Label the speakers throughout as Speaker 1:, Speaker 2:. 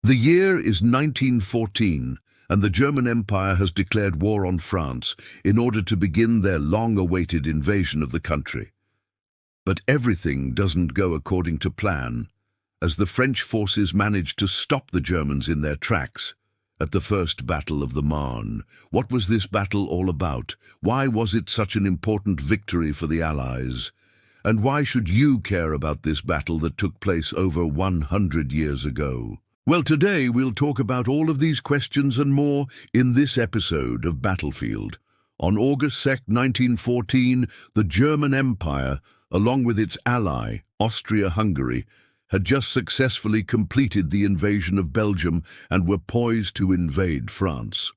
Speaker 1: The year is 1914, and the German Empire has declared war on France in order to begin their long-awaited invasion of the country. But everything doesn't go according to plan, as the French forces manage to stop the Germans in their tracks at the First Battle of the Marne. What was this battle all about? Why was it such an important victory for the Allies? And why should you care about this battle that took place over 100 years ago? Well, today we'll talk about all of these questions and more in this episode of Battlefield. On August 2, 1914, the German Empire, along with its ally, Austria-Hungary, had just successfully completed the invasion of Belgium and were poised to invade France.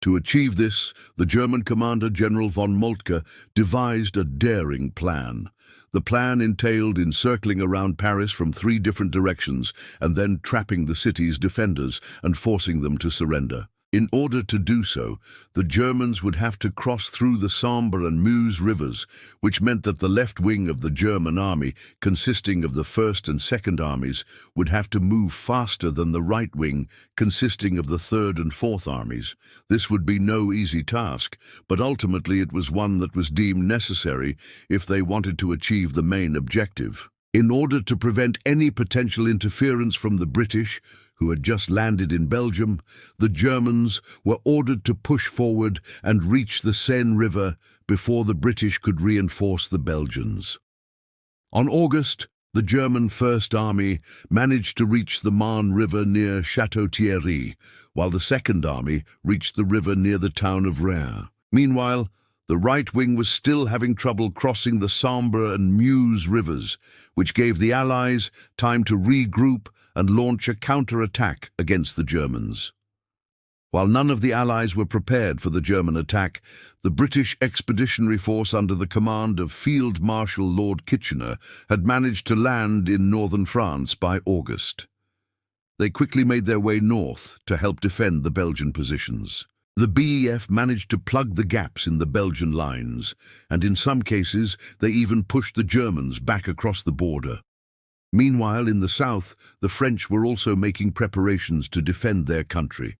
Speaker 1: To achieve this, the German commander, General von Moltke, devised a daring plan. The plan entailed encircling around Paris from 3 different directions and then trapping the city's defenders and forcing them to surrender. In order to do so, the Germans would have to cross through the Sambre and Meuse rivers, which meant that the left wing of the German army, consisting of the First and Second Armies, would have to move faster than the right wing, consisting of the Third and Fourth Armies. This would be no easy task, but ultimately it was one that was deemed necessary if they wanted to achieve the main objective. In order to prevent any potential interference from the British, who had just landed in Belgium, the Germans were ordered to push forward and reach the Seine River before the British could reinforce the Belgians. On August, the German First Army managed to reach the Marne River near Château-Thierry, while the Second Army reached the river near the town of Rennes. Meanwhile, the right wing was still having trouble crossing the Sambre and Meuse rivers, which gave the Allies time to regroup and launch a counter-attack against the Germans. While none of the Allies were prepared for the German attack, the British Expeditionary Force under the command of Field Marshal Lord Kitchener had managed to land in northern France by August. They quickly made their way north to help defend the Belgian positions. The BEF managed to plug the gaps in the Belgian lines, and in some cases they even pushed the Germans back across the border. Meanwhile, in the south, the French were also making preparations to defend their country.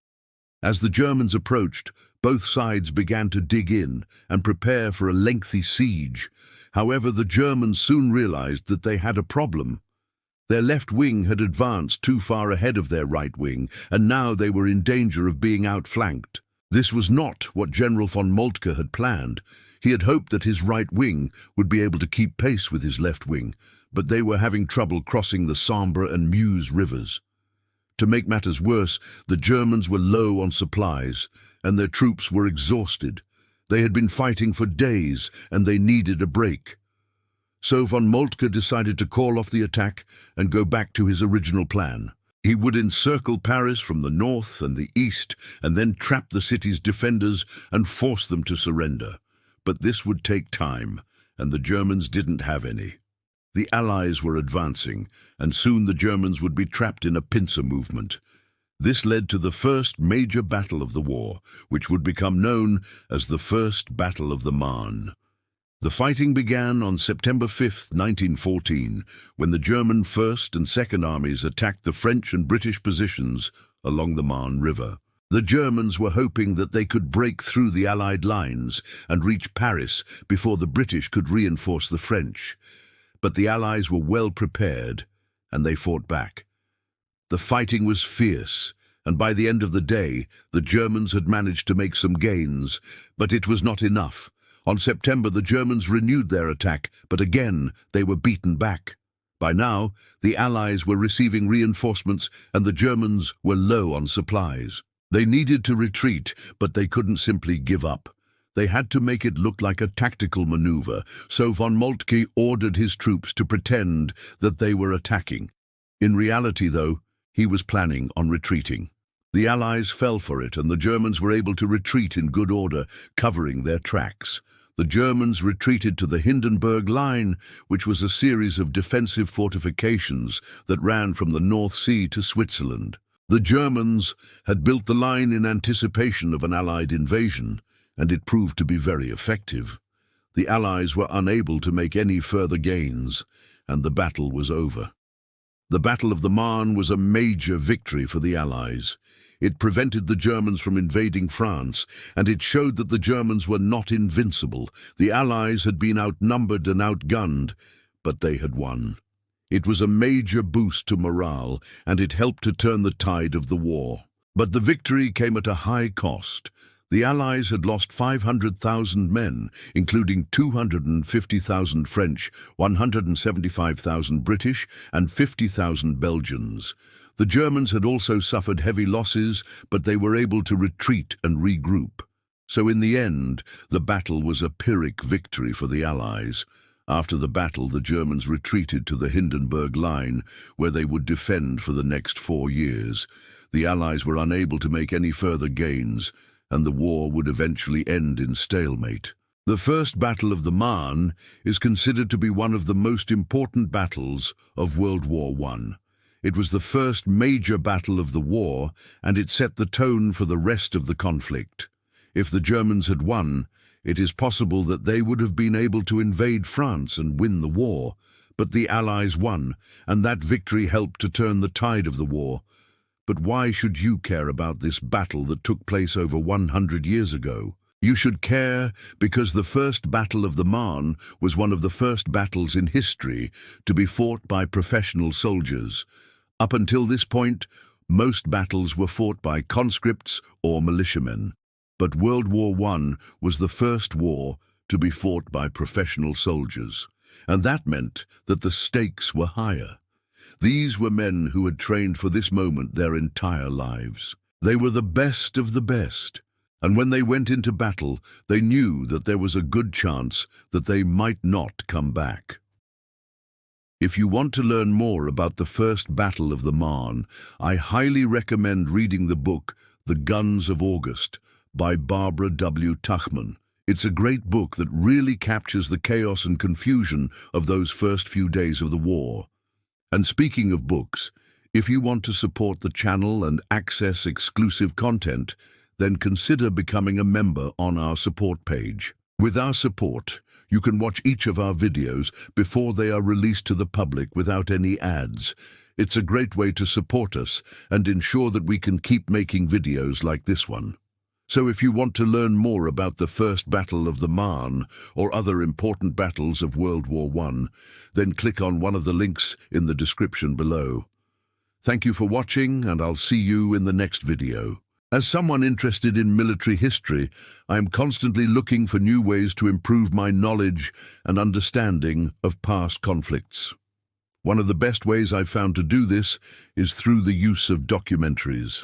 Speaker 1: As the Germans approached, both sides began to dig in and prepare for a lengthy siege. However, the Germans soon realized that they had a problem. Their left wing had advanced too far ahead of their right wing, and now they were in danger of being outflanked. This was not what General von Moltke had planned. He had hoped that his right wing would be able to keep pace with his left wing, but they were having trouble crossing the Sambre and Meuse rivers. To make matters worse, the Germans were low on supplies, and their troops were exhausted. They had been fighting for days, and they needed a break. So von Moltke decided to call off the attack and go back to his original plan. He would encircle Paris from the north and the east, and then trap the city's defenders and force them to surrender. But this would take time, and the Germans didn't have any. The Allies were advancing, and soon the Germans would be trapped in a pincer movement. This led to the first major battle of the war, which would become known as the First Battle of the Marne. The fighting began on September 5, 1914, when the German First and Second Armies attacked the French and British positions along the Marne River. The Germans were hoping that they could break through the Allied lines and reach Paris before the British could reinforce the French. But the Allies were well prepared, and they fought back. The fighting was fierce, and by the end of the day, the Germans had managed to make some gains, but it was not enough. On September, the Germans renewed their attack, but again they were beaten back. By now, the Allies were receiving reinforcements, and the Germans were low on supplies. They needed to retreat, but they couldn't simply give up. They had to make it look like a tactical maneuver, so von Moltke ordered his troops to pretend that they were attacking. In reality, though, he was planning on retreating. The Allies fell for it, and the Germans were able to retreat in good order, covering their tracks. The Germans retreated to the Hindenburg Line, which was a series of defensive fortifications that ran from the North Sea to Switzerland. The Germans had built the line in anticipation of an Allied invasion, and it proved to be very effective. The Allies were unable to make any further gains, and the battle was over. The Battle of the Marne was a major victory for the Allies. It prevented the Germans from invading France, and it showed that the Germans were not invincible. The Allies had been outnumbered and outgunned, but they had won. It was a major boost to morale, and it helped to turn the tide of the war. But the victory came at a high cost. The Allies had lost 500,000 men, including 250,000 French, 175,000 British, and 50,000 Belgians. The Germans had also suffered heavy losses, but they were able to retreat and regroup. So in the end, the battle was a Pyrrhic victory for the Allies. After the battle, the Germans retreated to the Hindenburg Line, where they would defend for the next 4 years. The Allies were unable to make any further gains, and the war would eventually end in stalemate. The First Battle of the Marne is considered to be one of the most important battles of World War I. It was the first major battle of the war, and it set the tone for the rest of the conflict. If the Germans had won, it is possible that they would have been able to invade France and win the war. But the Allies won, and that victory helped to turn the tide of the war. But why should you care about this battle that took place over 100 years ago? You should care because the First Battle of the Marne was one of the first battles in history to be fought by professional soldiers. Up until this point, most battles were fought by conscripts or militiamen. But World War I was the first war to be fought by professional soldiers, and that meant that the stakes were higher. These were men who had trained for this moment their entire lives. They were the best of the best, and when they went into battle, they knew that there was a good chance that they might not come back. If you want to learn more about the First Battle of the Marne, I highly recommend reading the book The Guns of August by Barbara W. Tuchman. It's a great book that really captures the chaos and confusion of those first few days of the war. And speaking of books, if you want to support the channel and access exclusive content, then consider becoming a member on our support page. With our support, you can watch each of our videos before they are released to the public without any ads. It's a great way to support us and ensure that we can keep making videos like this one. So if you want to learn more about the First Battle of the Marne or other important battles of World War I, then click on one of the links in the description below. Thank you for watching, and I'll see you in the next video. As someone interested in military history, I am constantly looking for new ways to improve my knowledge and understanding of past conflicts. One of the best ways I've found to do this is through the use of documentaries.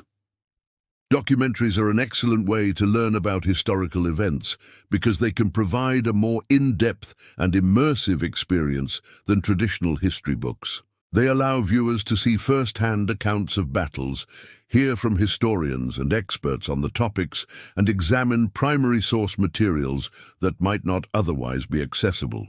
Speaker 1: Documentaries are an excellent way to learn about historical events because they can provide a more in-depth and immersive experience than traditional history books. They allow viewers to see first-hand accounts of battles, hear from historians and experts on the topics, and examine primary source materials that might not otherwise be accessible.